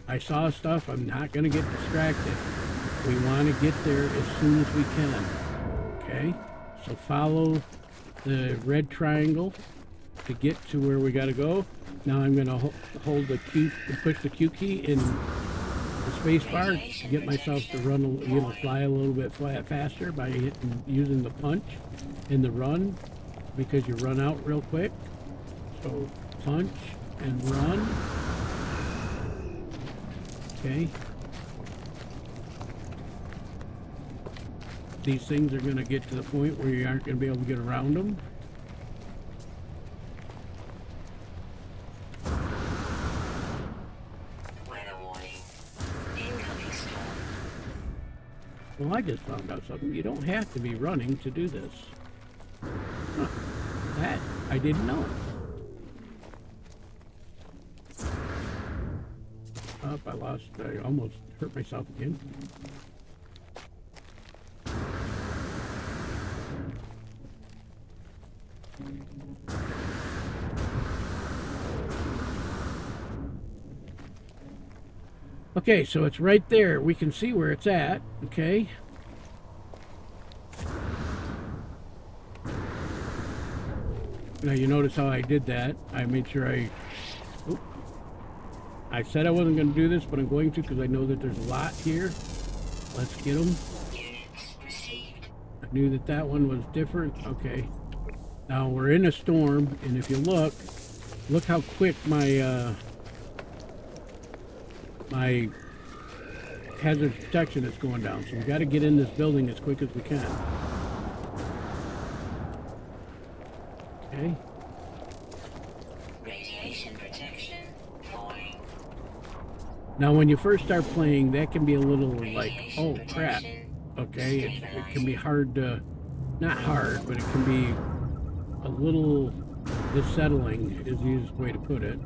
I saw stuff. I'm not going to get distracted. We want to get there as soon as we can. Okay, so follow the red triangle to get to where we got to go. Now I'm going to hold the Q, push the Q key in the space bar to get myself to run, fly a little bit faster by using the punch in the run, because you run out real quick. So punch and run. Okay. These things are going to get to the point where you aren't going to be able to get around them. Weather warning. Incoming storm. Well, I just found out something. You don't have to be running to do this. Huh. That I didn't know. Oh, I almost hurt myself again. Okay, so it's right there. We can see where it's at. Okay. Now you notice how I did that. I made sure I said I wasn't going to do this, but I'm going to, because I know that there's a lot here. Let's get them. Units received. I knew that one was different. Okay. Now we're in a storm, and if you look how quick my my hazard protection is going down. So we got to get in this building as quick as we can. Okay. Radiation protection falling. Now when you first start playing, that can be a little like, oh crap. Okay, it can be hard to, not hard, but it can be a little unsettling is the easiest way to put it.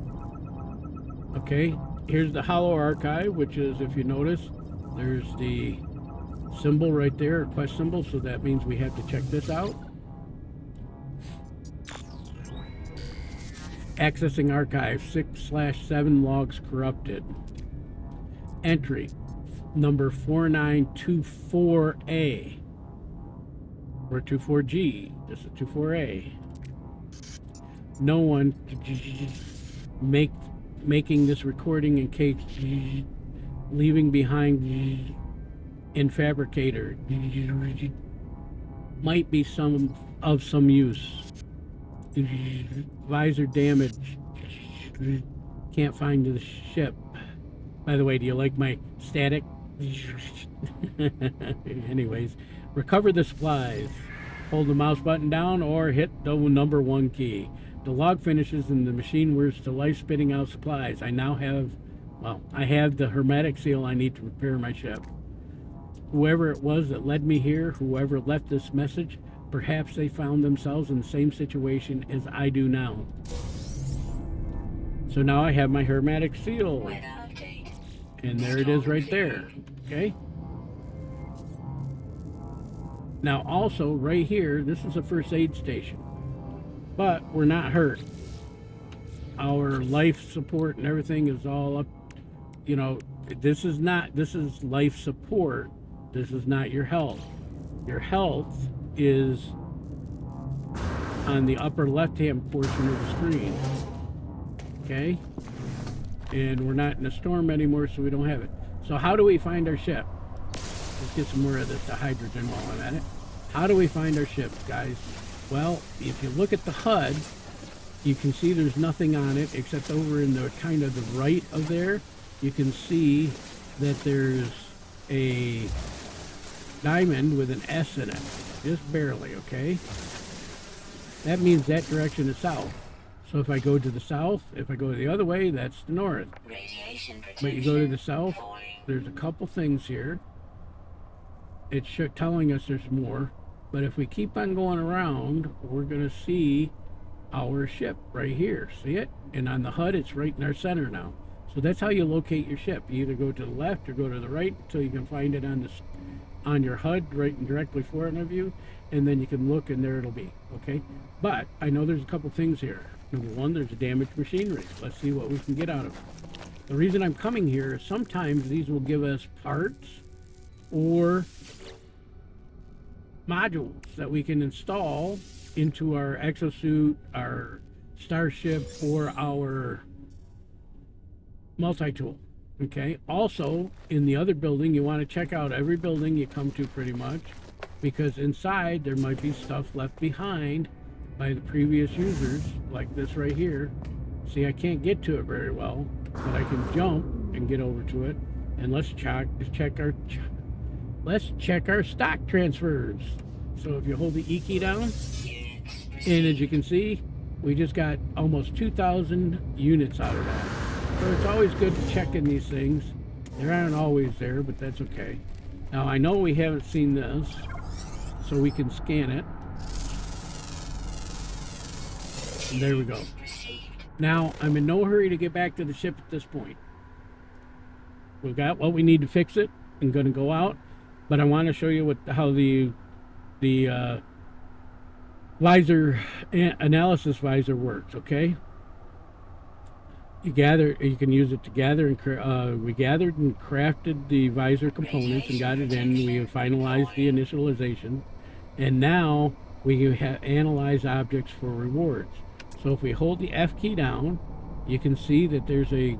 Okay, here's the Hollow Archive, which is, if you notice, there's the symbol right there, a quest symbol, so that means we have to check this out. Accessing archive 6/7 logs corrupted. Entry number 4924A or 24G. This is 24A. No one making this recording in case leaving behind in fabricator might be of some use. Visor damage. Can't find the ship. By the way, do you like my static? Anyways, recover the supplies. Hold the mouse button down or hit the number 1 key. The log finishes and the machine whirs to life, spitting out supplies. I now have, well, I have the hermetic seal I need to repair my ship. Whoever it was that led me here, whoever left this message, perhaps they found themselves in the same situation as I do now. So now I have my hermetic seal. Weather update. And there it is right there. Okay. Now also right here, this is a first aid station. But we're not hurt. Our life support and everything is all up. You know, this is life support. This is not your health. Your health is on the upper left-hand portion of the screen. Okay? And we're not in a storm anymore, so we don't have it. So how do we find our ship? Let's get some more of this hydrogen while I'm at it. How do we find our ship, guys? Well, if you look at the HUD, you can see there's nothing on it except over in the kind of the right of there. You can see that there's a diamond with an S in it, just barely, okay? That means that direction is south. So if I go to the south, if I go the other way, that's the north. Radiation protection. But you go to the south, falling. there's a couple things here. It's telling us there's more. But if we keep on going around, we're going to see our ship right here. See it? And on the HUD, it's right in our center now. So that's how you locate your ship. You either go to the left or go to the right until you can find it on your HUD right and directly forward of you, and then you can look and there it'll be. Okay, but I know there's a couple things here. Number one, there's a damaged machinery. Let's see what we can get out of it. The reason I'm coming here is sometimes these will give us parts or modules that we can install into our exosuit, our starship, or our multi-tool. Okay, also in the other building, you want to check out every building you come to pretty much, because inside there might be stuff left behind by the previous users, like this right here. See, I can't get to it very well, but I can jump and get over to it. And let's check our stock transfers. So if you hold the E key down, and as you can see, we just got almost 2,000 units out of that. So it's always good to check in these things. They aren't always there, but that's okay. Now I know we haven't seen this, so we can scan it. And there we go. Now I'm in no hurry to get back to the ship at this point. We've got what we need to fix it. I'm going to go out, but I want to show you how the visor analysis visor works. Okay. You can use it to gather and we gathered and crafted the visor components and got it in. We finalized the initialization, and now we can analyze objects for rewards. So if we hold the F key down, you can see that there's a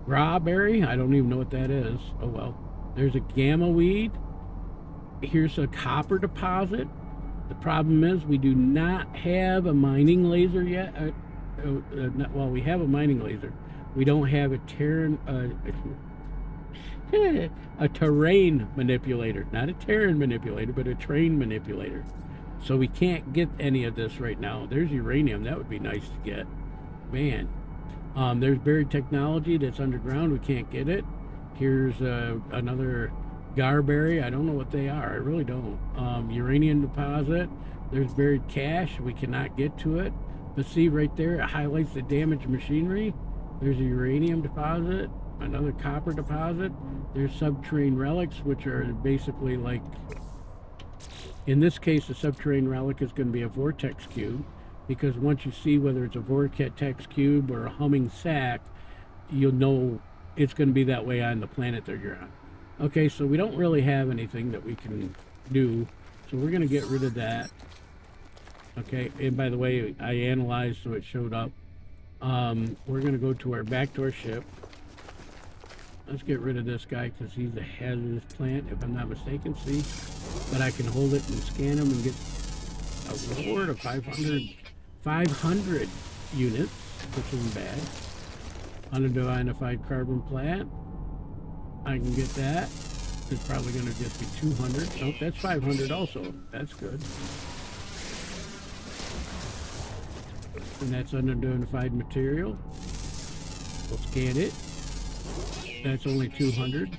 strawberry. I don't even know what that is. Oh well. There's a gamma weed. Here's a copper deposit. The problem is we do not have a mining laser yet. Well, we have a mining laser. We don't have a terrain manipulator. Not a terrain manipulator, but a terrain manipulator. So we can't get any of this right now. There's uranium. That would be nice to get. Man. There's buried technology that's underground. We can't get it. Here's another garberry. I don't know what they are. I really don't. Uranium deposit. There's buried cash. We cannot get to it. But see right there, it highlights the damaged machinery. There's a uranium deposit, another copper deposit. There's subterranean relics, which are basically like, in this case, a subterranean relic is going to be a vortex cube, because once you see whether it's a vortex cube or a humming sack, you'll know it's going to be that way on the planet that you're on. Okay, so we don't really have anything that we can do, so we're going to get rid of that. Okay, and by the way, I analyzed so it showed up. We're going to go to back to our ship. Let's get rid of this guy because he's a hazardous plant, if I'm not mistaken. See, but I can hold it and scan him and get a reward of 500 units, which isn't bad. Unidentified carbon plant. I can get that. It's probably going to just be 200. Nope, that's 500 also. That's good. And that's unidentified material. We'll scan it. That's only 200.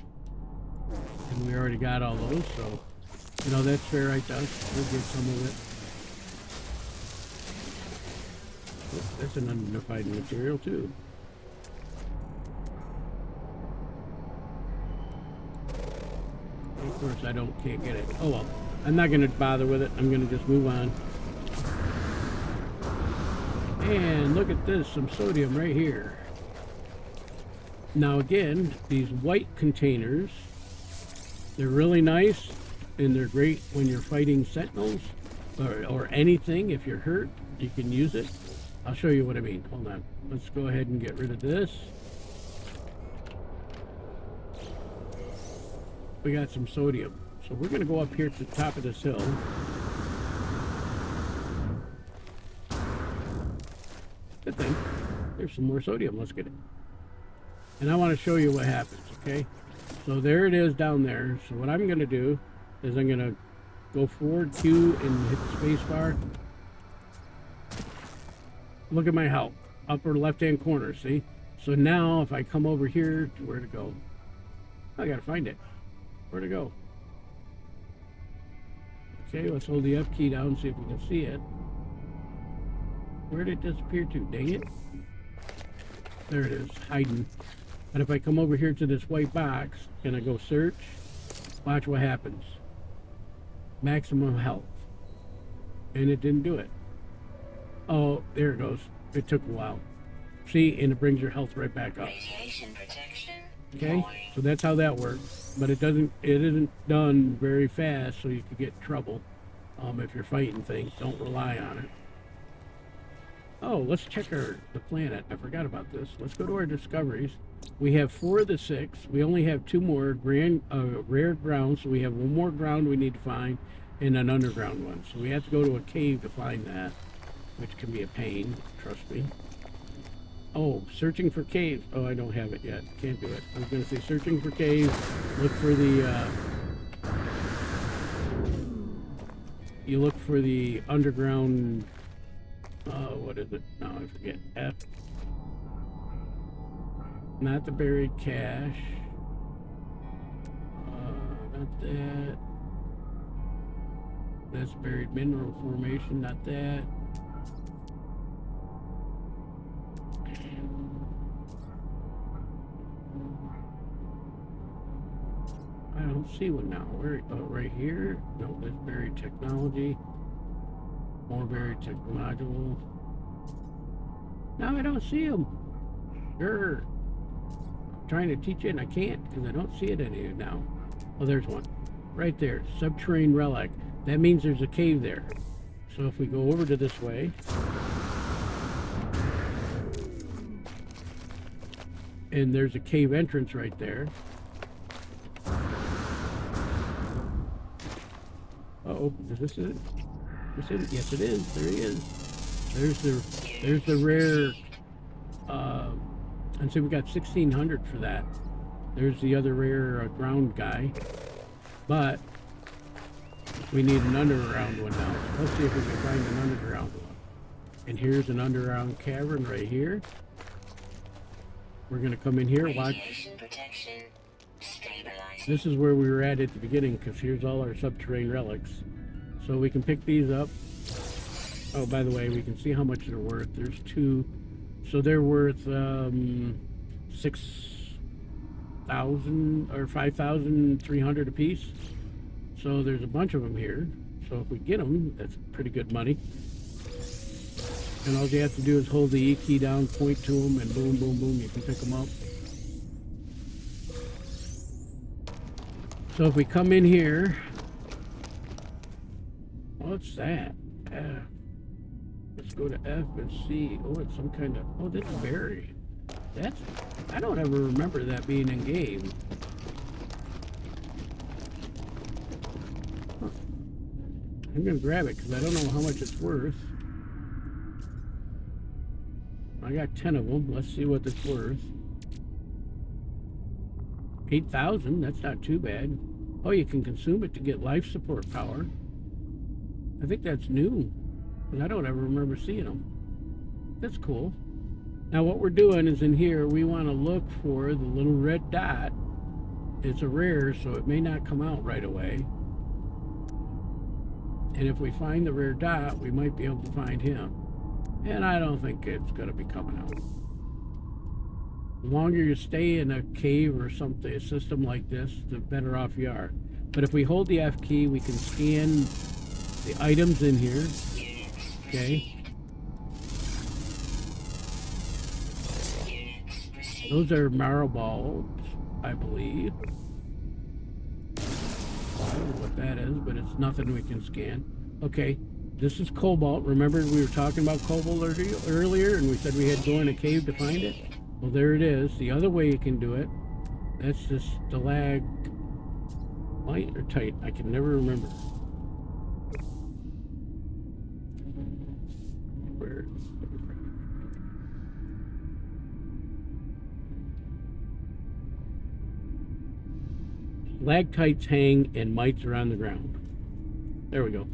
And we already got all those, so, you know, that's ferrite dust. We'll get some of it. Oh, that's an unidentified material too. Of course, I can't get it. Oh well, I'm not going to bother with it. I'm going to just move on. And look at this, some sodium right here. Now again, these white containers, they're really nice and they're great when you're fighting sentinels or anything. If you're hurt, you can use it. I'll show you what I mean. Hold on. Let's go ahead and get rid of this. We got some sodium. So we're going to go up here to the top of this hill. Good thing. There's some more sodium. Let's get it. And I want to show you what happens, okay? So there it is down there. So what I'm going to do is I'm going to go forward Q and hit the space bar. Look at my health. Upper left-hand corner, see? So now if I come over here, where to go? I got to find it. Where to go? Okay, let's hold the F key down and see if we can see it. Where did it disappear to? Dang it. There it is, hiding. And if I come over here to this white box and I go search, watch what happens. Maximum health. And it didn't do it. Oh, there it goes. It took a while. See, and it brings your health right back up. Radiation protection. Okay, so that's how that works. But it isn't done very fast, so you could get in trouble if you're fighting things. Don't rely on it. Oh, let's check the planet. I forgot about this. Let's go to our discoveries. We have 4 of the 6. We only have 2 more rare grounds, so we have 1 more ground we need to find and an underground one. So we have to go to a cave to find that, which can be a pain, trust me. Oh, searching for caves. Oh, I don't have it yet. Can't do it. I was going to say searching for caves. Look for the, you look for the underground, what is it? No, I forget. F. Not the buried cache. Not that. That's buried mineral formation, not that. I don't see one now. Where? Oh, right here. No, that's buried technology. More buried tech module. Now I don't see them. Grr. I'm trying to teach it and I can't because I don't see it any now. Oh, there's one. Right there. Subterranean relic. That means there's a cave there. So if we go over to this way. And there's a cave entrance right there. Uh-oh, is this it? This is it? Yes, it is. There he is. There's the rare, and so we got 1,600 for that. There's the other rare ground guy, but we need an underground one now. So let's see if we can find an underground one. And here's an underground cavern right here. We're gonna come in here, watch. This is where we were at the beginning, because here's all our subterranean relics. So we can pick these up. Oh, by the way, we can see how much they're worth. There's 2. So they're worth 6,000 or 5,300 a piece. So there's a bunch of them here. So if we get them, that's pretty good money. And all you have to do is hold the E key down, point to them, and boom, boom, boom, you can pick them up. So if we come in here, what's that? Let's go to F and C. Oh, it's some kind of, oh, this is berry. That's, I don't ever remember that being in game. Huh. I'm gonna grab it because I don't know how much it's worth. I got 10 of them. Let's see what it's worth. 8,000, that's not too bad. Oh, you can consume it to get life support power. I think that's new, because I don't ever remember seeing them. That's cool. Now what we're doing is in here, we want to look for the little red dot. It's a rare, so it may not come out right away. And if we find the rare dot, we might be able to find him. And I don't think it's going to be coming out. The longer you stay in a cave or something, a system like this, the better off you are. But if we hold the F key, we can scan the items in here. Okay. Those are marrow balls, I believe. I don't know what that is, but it's nothing we can scan. Okay, this is cobalt. Remember we were talking about cobalt earlier, and we said we had to go in a cave to find it? Well, there it is. The other way you can do it, that's this stalagmite or tight. I can never remember. Where? Stalactites hang and mites are on the ground. There we go.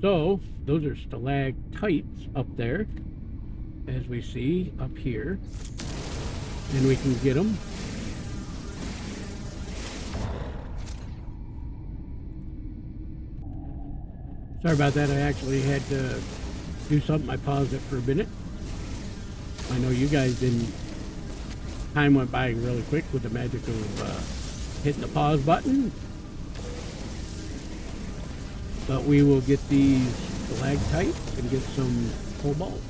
So those are stalactites up there, as we see up here, and we can get them. Sorry about that. I actually had to do something. I paused it for a minute. I know you guys didn't. Time went by really quick with the magic of hitting the pause button. But we will get these stalactites and get some cobalt.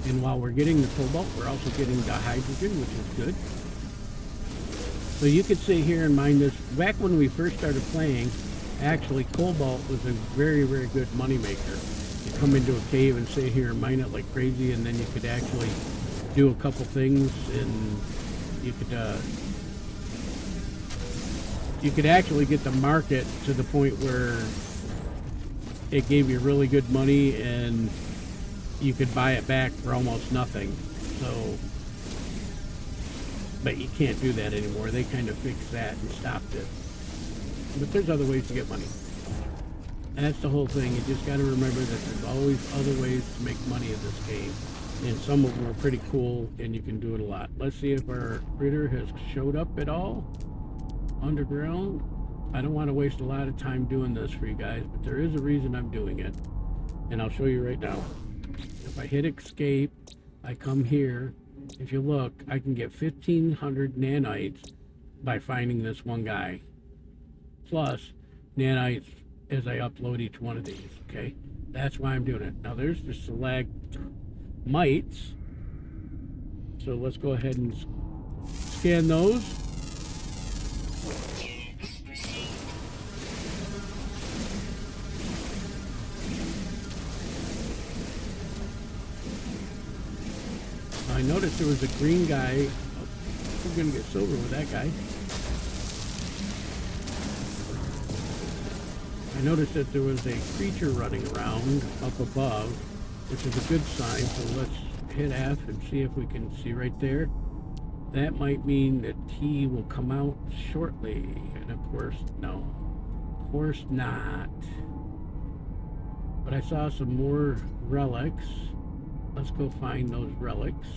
And while we're getting the cobalt, we're also getting the hydrogen, which is good. So you could sit here and mine this. Back when we first started playing, actually cobalt was a very, very good money maker. You come into a cave and sit here and mine it like crazy, and then you could actually do a couple things, and you could actually get the market to the point where it gave you really good money and you could buy it back for almost nothing. So, but you can't do that anymore. They kind of fixed that and stopped it. But there's other ways to get money. And that's the whole thing. You just got to remember that there's always other ways to make money in this game. And some of them are pretty cool and you can do it a lot. Let's see if our critter has showed up at all underground. I don't want to waste a lot of time doing this for you guys, but there is a reason I'm doing it, and I'll show you right now. If I hit escape, I come here. If you look, I can get 1,500 nanites by finding this one guy, plus nanites as I upload each one of these. Okay, that's why I'm doing it. Now there's the stalagmites, so let's go ahead and scan those. I noticed there was a green guy. Oh, we're going to get silver with that guy. I noticed that there was a creature running around up above, which is a good sign. So let's hit F and see if we can see right there. That might mean that he will come out shortly. And of course, no. Of course not. But I saw some more relics. Let's go find those relics.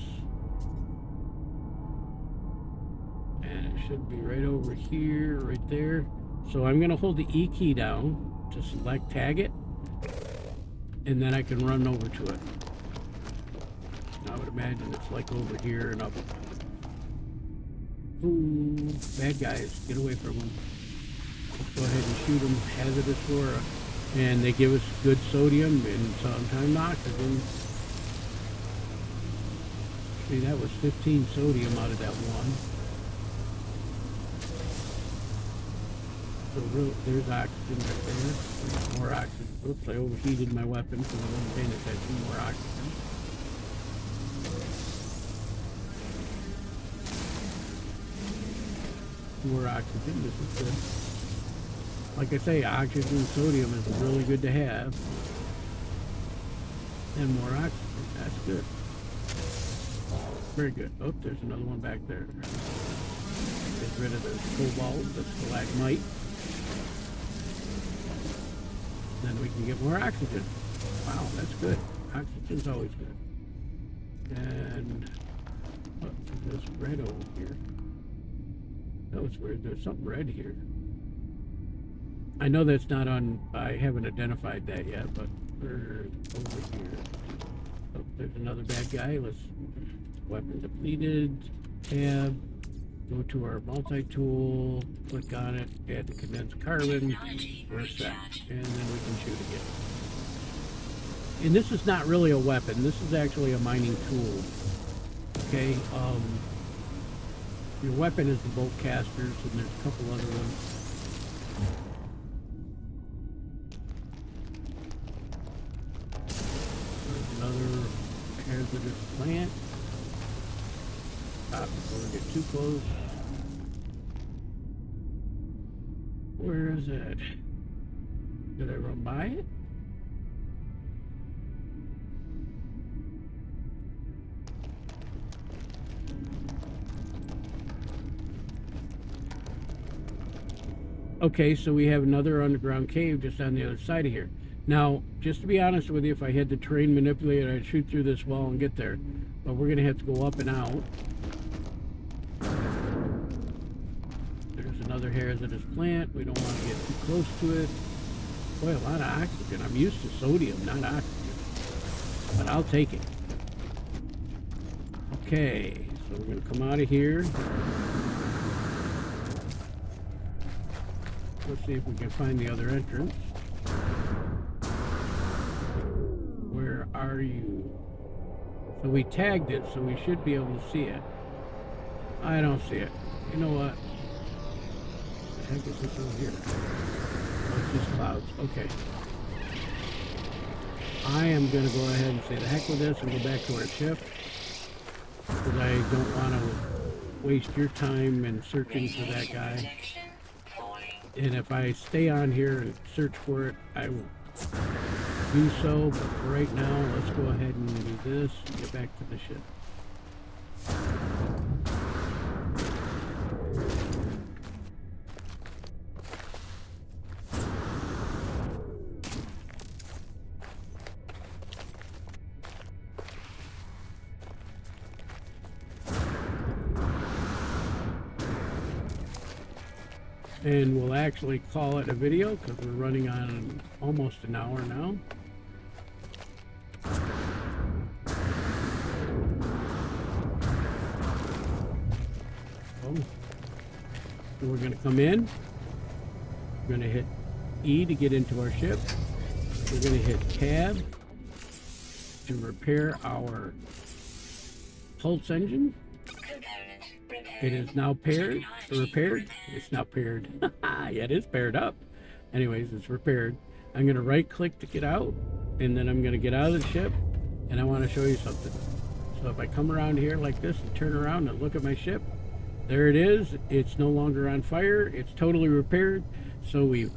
And it should be right over here, right there. So I'm going to hold the E key down to select tag it. And then I can run over to it. I would imagine it's like over here and up. Ooh, bad guys. Get away from them. Let's go ahead and shoot them. Hazardous flora. And they give us good sodium and sometimes oxygen. See, that was 15 sodium out of that one. So there's oxygen right there. There's more oxygen. Oops, I overheated my weapon because I wasn't paying attention. More oxygen. More oxygen. This is good. Like I say, oxygen and sodium is really good to have. And more oxygen. That's good. Very good. Oh, there's another one back there. Take rid of the cobalt, the stalagmite. Then we can get more oxygen. Wow, that's good. Oxygen's always good. And what is this red over here? That was weird. There's something red here. I know that's not on. I haven't identified that yet, but we're over here. Oh, there's another bad guy. Let's weapon depleted. Tab. Go to our multi-tool. Click on it. Add the condensed carbon. We're set, and then we can shoot again. And this is not really a weapon. This is actually a mining tool. Okay. Your weapon is the bolt casters, and there's a couple other ones. There's another hazardous plant. Stop before we get too close. Where is it? Did I run by it? Okay, so we have another underground cave just on the other side of here. Now, just to be honest with you, if I had the terrain manipulator, I'd shoot through this wall and get there. But we're going to have to go up and out. There's another hazardous plant. We don't want to get too close to it. Boy, a lot of oxygen. I'm used to sodium, not oxygen. But I'll take it. Okay, so we're going to come out of here. Let's see if we can find the other entrance. Where are you? So we tagged it, so we should be able to see it. I don't see it. You know what? What the heck is this over here? Oh, it's just clouds. Okay. I am going to go ahead and say the heck with this and go back to our ship. Because I don't want to waste your time in searching for that guy. And if I stay on here and search for it, I will do so. But for right now, let's go ahead and do this and get back to the ship. And we'll actually call it a video because we're running on almost an hour now. So we're going to come in. We're going to hit E to get into our ship. We're going to hit Tab to repair our pulse engine. It is now repaired. It's not paired. Yeah, it is paired up. Anyways, it's repaired. I'm going to right click to get out, and then I'm going to get out of the ship, and I want to show you something. So if I come around here like this and turn around and look at my ship, there it is. It's no longer on fire. It's totally repaired. So we've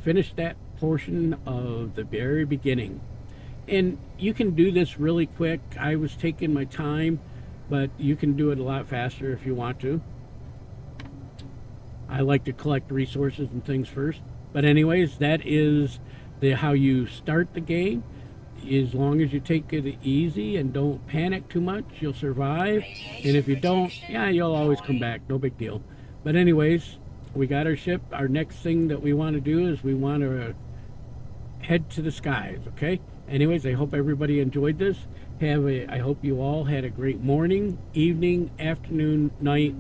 finished that portion of the very beginning. And you can do this really quick. I was taking my time, but you can do it a lot faster if you want to. I like to collect resources and things first. But anyways, that is how you start the game. As long as you take it easy and don't panic too much, you'll survive. And if you don't, yeah, you'll always come back. No big deal. But anyways, we got our ship. Our next thing that we want to do is we want to head to the skies, okay? Anyways, I hope everybody enjoyed this. I hope you all had a great morning, evening, afternoon, night,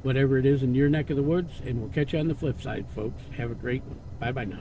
whatever it is in your neck of the woods, and we'll catch you on the flip side, folks. Have a great one. Bye-bye now.